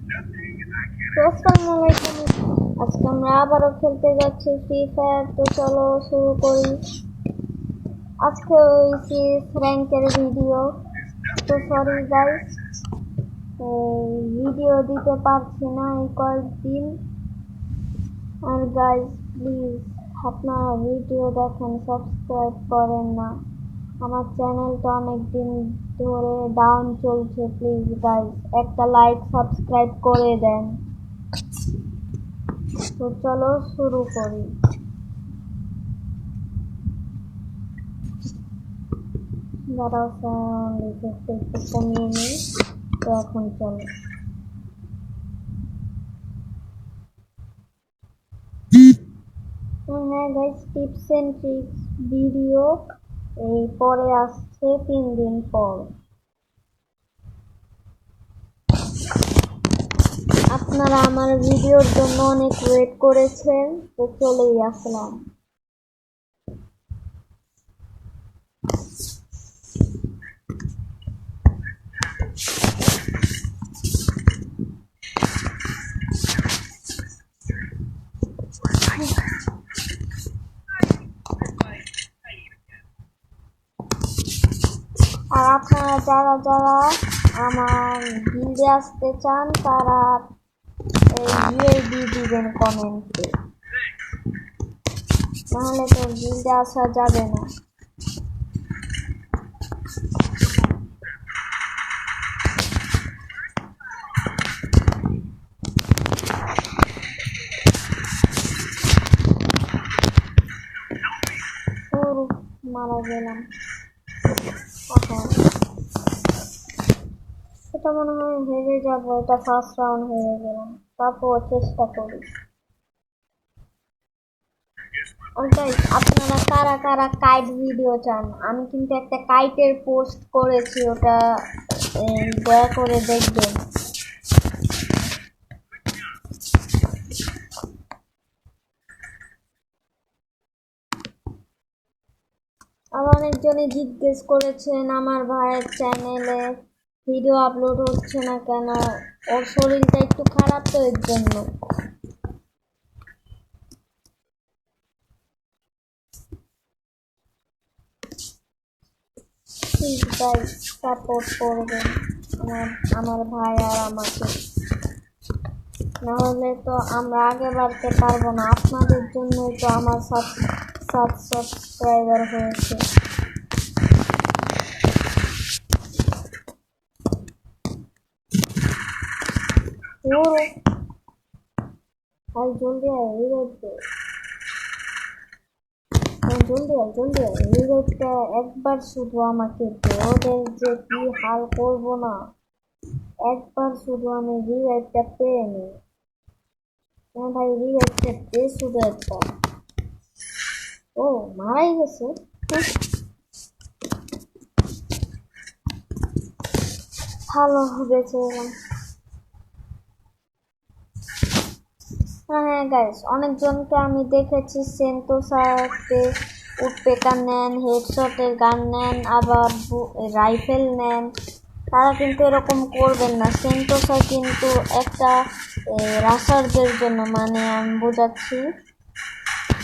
তো আসসালামু আলাইকুম। আজকে আমরা আবারও খেলতে যাচ্ছি ফ্রি ফায়ার। তো চলো শুরু করি। আজকে হয়েছি র্যাঙ্কের ভিডিও। তো সরি গাইস, ভিডিও দিতে পারছি না এই কয়েকদিন। আর গাইস প্লিজ আপনারা ভিডিও দেখেন, সাবস্ক্রাইব করেন না। আমার চ্যানেলটা অনেকদিন ধরে ডাউন চলছে। প্লিজ গাইস একটা লাইক সাবস্ক্রাইব করে দেন। তো চলো শুরু করি। দাঁড়াও সাউন্ড ইফেক্ট একটু কমিয়ে নিই। তো এখন চলো। হ্যাঁ guys, tips and tricks video এই পরে আসছে 3 দিন পর। আপনারা আমার ভিডিওর জন্য অনেক ওয়েট করেছেন, তো চলেই আসলাম। আর আপনারা যারা যারা আমার গিল্ডে আসতে চান তারা ইউআইডি দিবেন কমেন্টে, নাহলে তো গিল্ডে আসা যাবে না। মারা গেলাম। এটা মনে হয় হেরে যাবো, এটা ফার্স্ট রাউন্ড হেরে গেলাম। তারপর চেষ্টা করি। আপনারা কারা কারা কাইট ভিডিও চান? আমি কিন্তু একটা কাইটের পোস্ট করেছি, ওটা দয়া করে দেখবেন। আর অনেকজনই জিজ্ঞেস করেছেন আমার ভাইয়ের চ্যানেলে ভিডিও আপলোড হচ্ছে না কেন। ওর শরীরটা একটু খারাপ, তো এর জন্য। প্লিজ গাইস সাপোর্ট করবেন আমার ভাই আর আমাকে, না হলে তো আমরা আগে বাড়তে পারবো না। আপনাদের জন্যই তো আমার 7 সাবস্ক্রাইবার হয়েছে। ভাই জলদি আয়, জলদি আয় রিভাইভটা একবার শুধু আমাকে দে। ওদের যে কি হাল করবো না, একবার শুধু আমি রিভাইভটা পেয়ে নিই। হ্যাঁ ভাই, রিভাইভটা দে শুধু একবার। ও মারাই গেছে। ভালো বেঁচে গেলাম। হ্যাঁ গাইস, অনেকজনকে আমি দেখেছি সেন্টোসাতে উডপেকার নেন, হেডশটের গান নেন, আবার রাইফেল নেন। তারা কিন্তু এরকম করবেন না। সেন্টোসা কিন্তু একটা রাশারদের জন্য, মানে আমি বোঝাচ্ছি,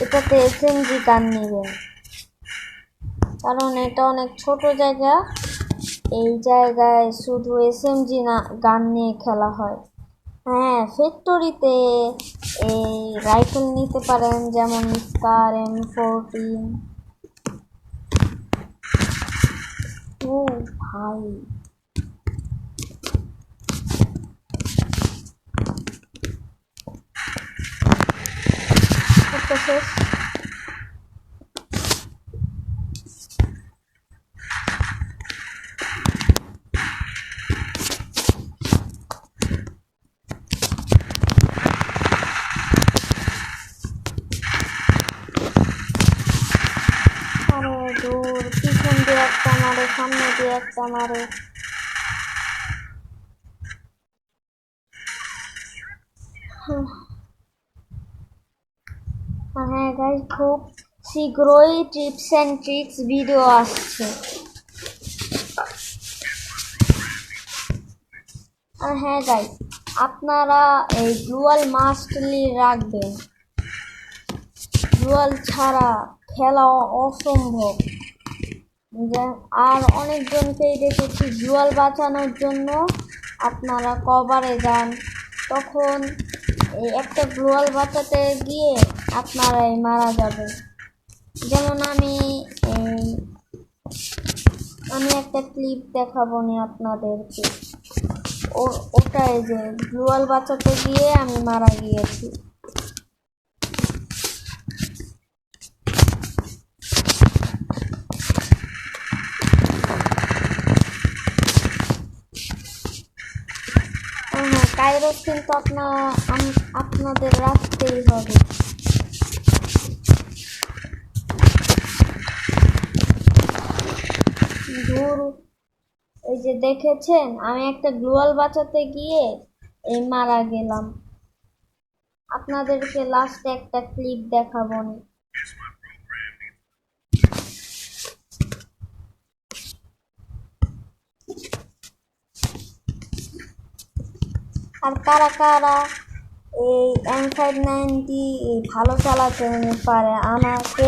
এটাতে এসএমজি গান নেবেন, কারণ এটা অনেক ছোট জায়গা। এই জায়গায় শুধু এসএমজি না গান নিয়ে খেলা হয়। হ্যাঁ, ফ্যাক্টরিতে এই রাইফেল নিতে পারেন, যেমন স্কার M14। ও ভাই, একটা শেষ। আরে দূর, পিছন দিয়ে একটা মারে, সামনে দিয়ে একটা মারে। হ্যাঁ গাইস, খুব শীঘ্রই টিপস অ্যান্ড ট্রিক্স ভিডিও আসছে। আর হ্যাঁ গাইস, আপনারা এই গ্লুয়াল মাস্টলি রাখবেন, গ্লুয়াল ছাড়া খেলা অসম্ভব। আর অনেকজনকেই দেখেছি গ্লুয়াল বাঁচানোর জন্য আপনারা কভারে যান, তখন এই একটা গ্লুয়াল বাঁচাতে গিয়ে আপনারাই মারা যাবে। যেমন আমি একটা ক্লিপ দেখাবো নি আপনাদেরকে, ওটাই যে গ্লুয়াল বাঁচাতে গিয়ে আমি মারা গিয়েছি। হ্যাঁ, কাইরোস কিন্তু আপনাদের রাখতেই হবে। এই যে দেখেছেন, আমি একটা গ্লুয়াল বাঁচাতে গিয়ে মারা গেলাম। আপনাদেরকে লাস্টে একটা ক্লিপ দেখাবো নি। আর কারা কারা এই M590 ভালো চালাতে পারে আমাকে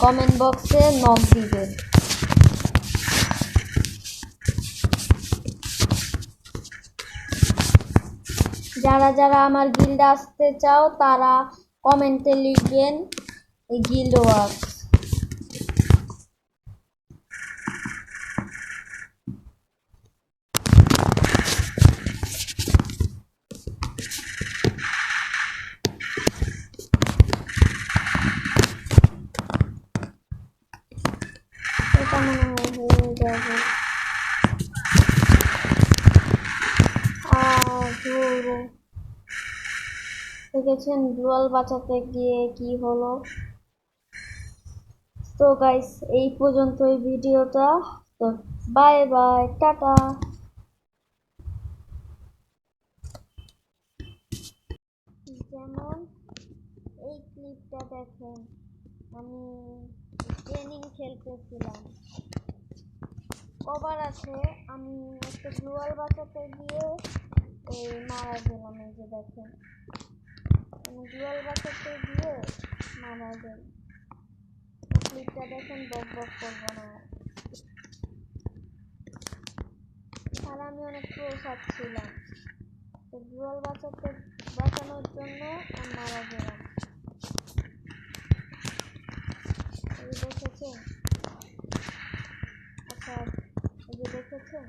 কমেন্ট বক্সে নক দিবেন। যারা যারা আমার গিল্ডে আসতে চাও তারা কমেন্টে লিখবেন গিল্ড ওয়ার্কস। এটা মনে হয় হয়ে যাবে। দেখেছেন গ্লুয়াল বাঁচাতে গিয়ে কি হলো। তো গাইস, এই পর্যন্তই ভিডিওটা। তো বাই বাই, টাটা। যেমন এই ক্লিপটা দেখেন, আমি ট্রেনিং খেলতেছিলাম, কভার আছে, আমি একটা গ্লুয়াল বাঁচাতে গিয়ে মারা গেলাম। এই যে দেখেন, আমি গ্লুয়াল বাঁচাতে গিয়ে মারা গেলাম। ক্লিপটা দেখেন, বক বক করবো না। আর আমি অনেক প্রো ছিলাম, তো গ্লুয়াল বাঁচানোর জন্য আমি মারা গেলাম। এই দেখেছেন? আচ্ছা, এই যে দেখেছেন,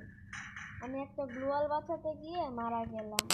আমি একটা গ্লুয়াল বাঁচাতে গিয়ে মারা গেলাম।